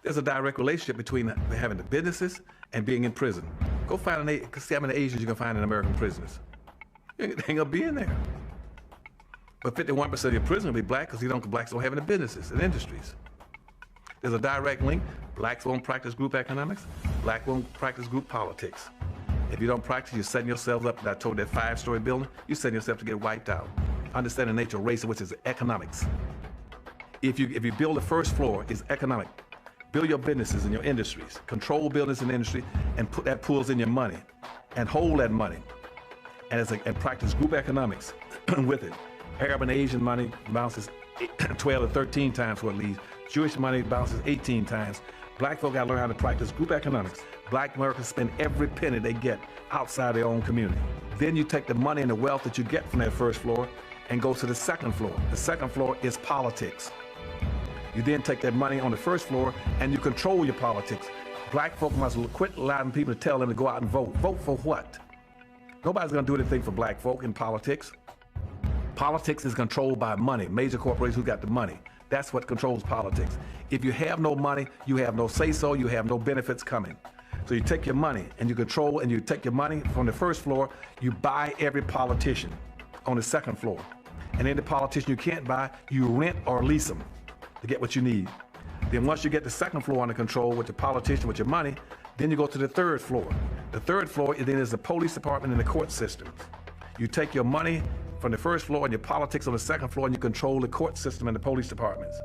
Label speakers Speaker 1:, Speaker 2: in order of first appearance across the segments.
Speaker 1: There's a direct relationship between having the businesses and being in prison. Go find see how many Asians you can find in American prisons. You ain't gonna be in there. But 51% of your prison will be black because blacks don't have any businesses and industries. There's a direct link. Blacks won't practice group economics. Black won't practice group politics. If you don't practice, you're setting yourself up. I told that 5-story building, you're setting yourself to get wiped out. Understand the nature of race, which is economics. If you build the first floor, it's economic. Build your businesses and your industries. Control business and industry, and put that pulls in your money, and hold that money, and practice group economics with it. Arab and Asian money bounces 12 to 13 times what it leaves. Jewish money bounces 18 times. Black folk got to learn how to practice group economics. Black Americans spend every penny they get outside their own community. Then you take the money and the wealth that you get from that first floor and go to the second floor. The second floor is politics. You then take that money on the first floor and you control your politics. Black folk must quit allowing people to tell them to go out and vote. Vote for what? Nobody's going to do anything for black folk in politics. Politics is controlled by money, major corporations who got the money. That's what controls politics. If you have no money, you have no say-so, you have no benefits coming. So you take your money and you control, and you take your money from the first floor, you buy every politician on the second floor. And then the politician you can't buy, you rent or lease them to get what you need. Then once you get the second floor under control with the politician, with your money, then you go to the third floor. The third floor then is the police department and the court system. You take your money from the first floor and your politics on the second floor, and you control the court system and the police departments.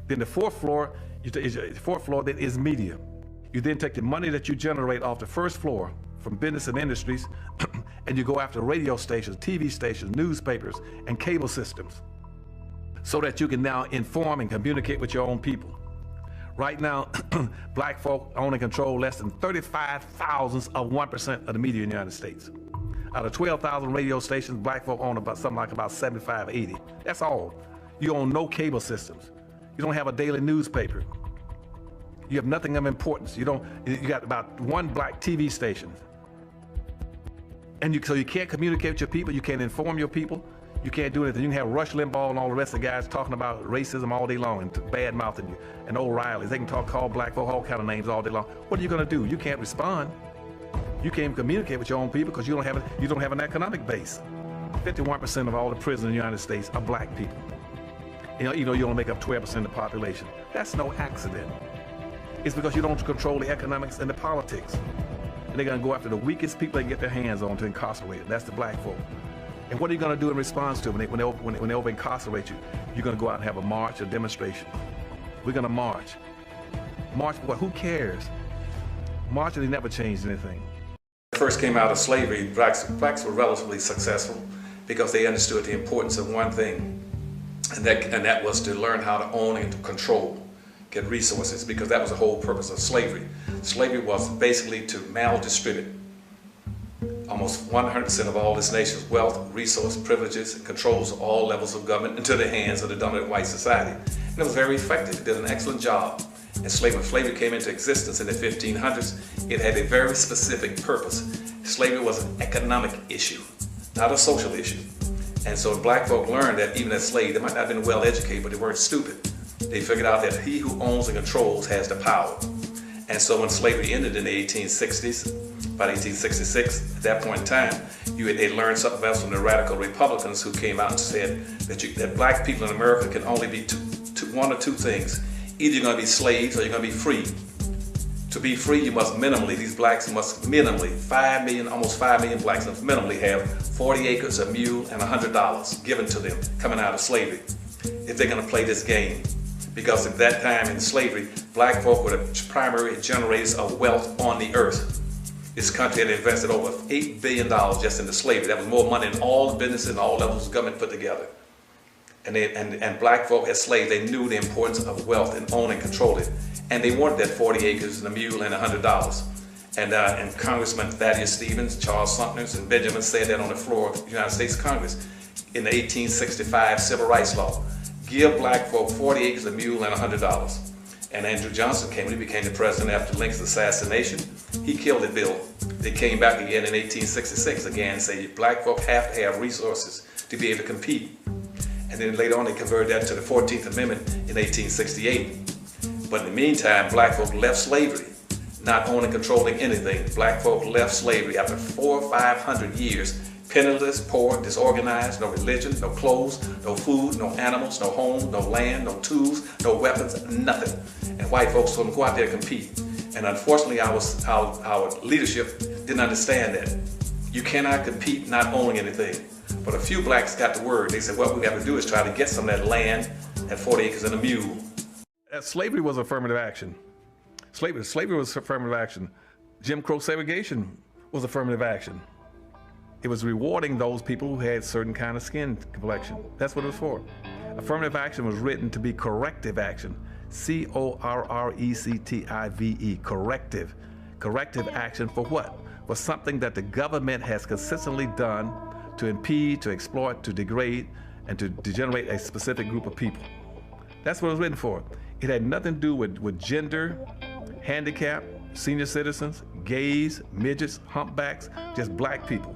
Speaker 1: Then the fourth floor, then is media. You then take the money that you generate off the first floor from business and industries, and you go after radio stations, TV stations, newspapers, and cable systems, so that you can now inform and communicate with your own people. Right now, black folk own and control less than 35 thousandths of 1% of the media in the United States. Out of 12,000 radio stations, black folk own about 75, 80. That's all. You own no cable systems. You don't have a daily newspaper. You have nothing of importance. You got about one black TV station. And so you can't communicate with your people, you can't inform your people, you can't do anything. You can have Rush Limbaugh and all the rest of the guys talking about racism all day long and bad-mouthing you, and O'Reilly's. They can call black folk all kind of names all day long. What are you gonna do? You can't respond. You can't communicate with your own people because you don't have an economic base. 51% of all the prisons in the United States are black people. You only make up 12% of the population. That's no accident. It's because you don't control the economics and the politics. And they're gonna go after the weakest people they can get their hands on to incarcerate them. That's the black folk. And what are you gonna do in response to them when they over incarcerate you? You're gonna go out and have a march, a demonstration. We're gonna march. March for what? Who cares? Marching, they never changed anything. First came out of slavery, blacks were relatively successful because they understood the importance of one thing, and that was to learn how to own and to control, get resources, because that was the whole purpose of slavery. Slavery was basically to maldistribute almost 100% of all this nation's wealth, resource, privileges, and controls of all levels of government into the hands of the dominant white society. And it was very effective. It did an excellent job. And when slavery came into existence in the 1500s, it had a very specific purpose. Slavery was an economic issue, not a social issue. And so black folk learned that even as slaves, they might not have been well educated, but they weren't stupid. They figured out that he who owns and controls has the power. And so when slavery ended in the 1860s, about 1866, at that point in time, they learned something else from the radical Republicans who came out and said that black people in America can only be one or two things. Either you're going to be slaves or you're going to be free. To be free, you must minimally, these blacks must minimally, 5 million, almost 5 million blacks must minimally have 40 acres, a mule, and $100 given to them coming out of slavery if they're going to play this game. Because at that time in slavery, black folk were the primary generators of wealth on the earth. This country had invested over $8 billion just into slavery. That was more money than all the businesses and all levels of government put together. And black folk as slaves, they knew the importance of wealth and owning and controlling. And they wanted that 40 acres and a mule and $100. And Congressman Thaddeus Stevens, Charles Sumner, and Benjamin said that on the floor of the United States Congress in the 1865 Civil Rights Law. Give black folk 40 acres, a mule, and $100. And Andrew Johnson came when he became the president after Lincoln's assassination. He killed the bill. They came back again in 1866 again and said black folk have to have resources to be able to compete. And then later on they converted that to the 14th Amendment in 1868. But in the meantime, black folk left slavery, not owning, controlling anything. Black folk left slavery after 400 or 500 years, penniless, poor, disorganized, no religion, no clothes, no food, no animals, no home, no land, no tools, no weapons, nothing. And white folks told them, go out there and compete. And unfortunately, our leadership didn't understand that. You cannot compete not owning anything. But a few blacks got the word. They said, what we got to do is try to get some of that land at 40 acres and a mule. Slavery was affirmative action. Slavery was affirmative action. Jim Crow segregation was affirmative action. It was rewarding those people who had certain kind of skin complexion. That's what it was for. Affirmative action was written to be corrective action. C-O-R-R-E-C-T-I-V-E, corrective. Corrective action for what? For something that the government has consistently done to impede, to exploit, to degrade, and to degenerate a specific group of people. That's what it was written for. It had nothing to do with gender, handicap, senior citizens, gays, midgets, humpbacks, just black people.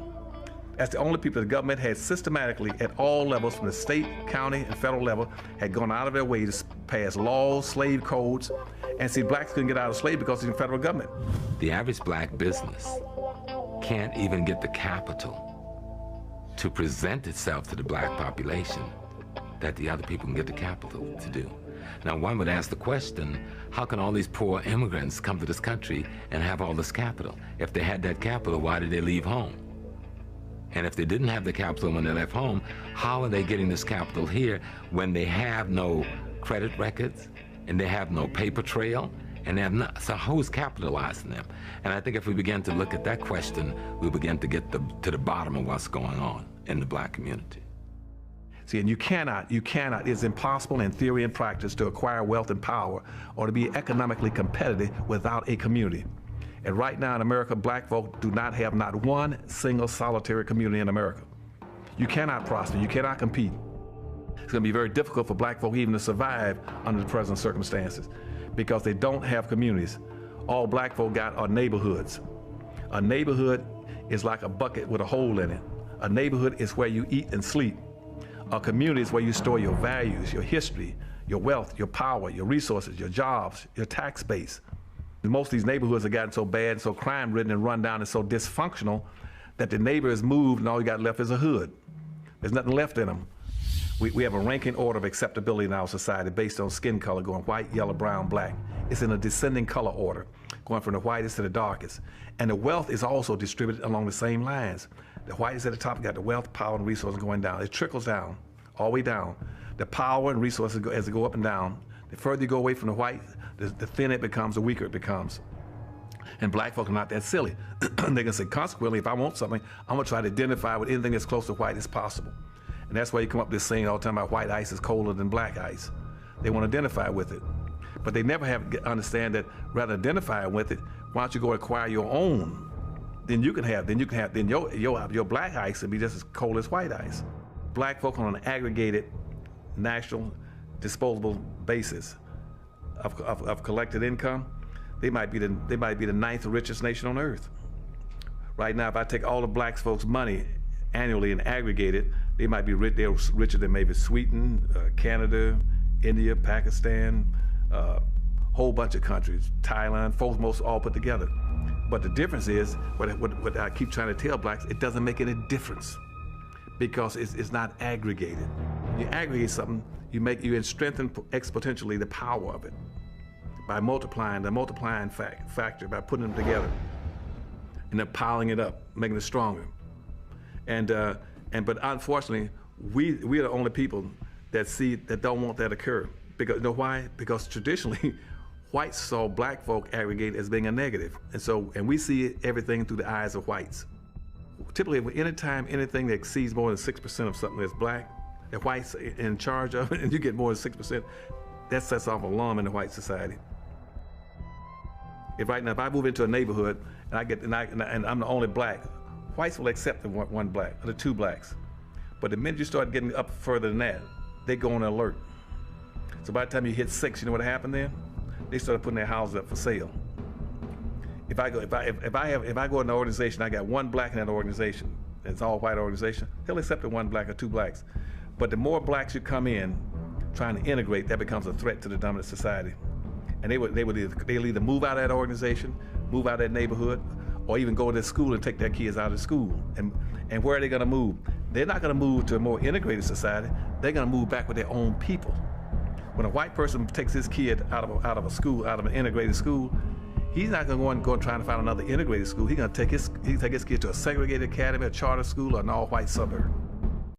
Speaker 1: That's the only people the government had systematically at all levels, from the state, county, and federal level, had gone out of their way to pass laws, slave codes, and see, blacks couldn't get out of slavery because of the federal government.
Speaker 2: The average black business can't even get the capital to present itself to the black population that the other people can get the capital to do. Now, one would ask the question, how can all these poor immigrants come to this country and have all this capital? If they had that capital, why did they leave home? And if they didn't have the capital when they left home, how are they getting this capital here when they have no credit records and they have no paper trail and they have not? So who's capitalizing them? And I think if we begin to look at that question, we begin to get to the bottom of what's going on in the black community.
Speaker 1: See, and you cannot, it's impossible in theory and practice to acquire wealth and power or to be economically competitive without a community. And right now in America, black folk do not have not one single solitary community in America. You cannot prosper, you cannot compete. It's going to be very difficult for black folk even to survive under the present circumstances because they don't have communities. All black folk got are neighborhoods. A neighborhood is like a bucket with a hole in it. A neighborhood is where you eat and sleep. A community is where you store your values, your history, your wealth, your power, your resources, your jobs, your tax base. Most of these neighborhoods have gotten so bad and so crime-ridden and run down and so dysfunctional that the neighbor has moved and all you got left is a hood. There's nothing left in them. We have a ranking order of acceptability in our society based on skin color, going white, yellow, brown, black. It's in a descending color order, going from the whitest to the darkest. And the wealth is also distributed along the same lines. The whitest at the top got the wealth, power, and resources going down. It trickles down, all the way down. The power and resources, as they go up and down, the further you go away from the white, the thinner it becomes, the weaker it becomes. And black folk are not that silly. They can say, consequently, if I want something, I'm gonna try to identify with anything as close to white as possible. And that's why you come up with this saying all the time about white ice is colder than black ice. They want to identify with it. But they never understand that rather than identifying with it, why don't you go acquire your own? Then your black ice will be just as cold as white ice. Black folk on an aggregated national disposable basis of collected income, they might be the 9th richest nation on earth. Right now, if I take all the black folks' money annually and aggregate it, they might be rich. They're richer than maybe Sweden, Canada, India, Pakistan, whole bunch of countries, Thailand, folks most all put together. But the difference is, what I keep trying to tell blacks, it doesn't make any difference because it's not aggregated. You aggregate something, you strengthen exponentially the power of it by multiplying the multiplying factor, by putting them together and then piling it up, making it stronger. But unfortunately, we are the only people that don't want that to occur. Because you know why? Because traditionally, whites saw black folk aggregate as being a negative, and we see everything through the eyes of whites. Typically, anytime anything that exceeds more than 6% of something that's black, that whites are in charge of it, and you get more than 6%, that sets off an alarm in the white society. If right now, if I move into a neighborhood and I'm the only black, whites will accept the one black or the two blacks. But the minute you start getting up further than that, they go on alert. So by the time you hit 6, you know what happened then? They started putting their houses up for sale. If I go in an organization, I got one black in that organization, and it's all white organization, they'll accept the one black or two blacks. But the more blacks you come in, trying to integrate, that becomes a threat to the dominant society. and they'll either move out of that organization, move out of that neighborhood, or even go to their school and take their kids out of school. And where are they going to move? They're not going to move to a more integrated society. They're going to move back with their own people. When a white person takes his kid out of a school, out of an integrated school, he's not going to go and try to find another integrated school. He's going to take his kid to a segregated academy, a charter school, or an all-white suburb.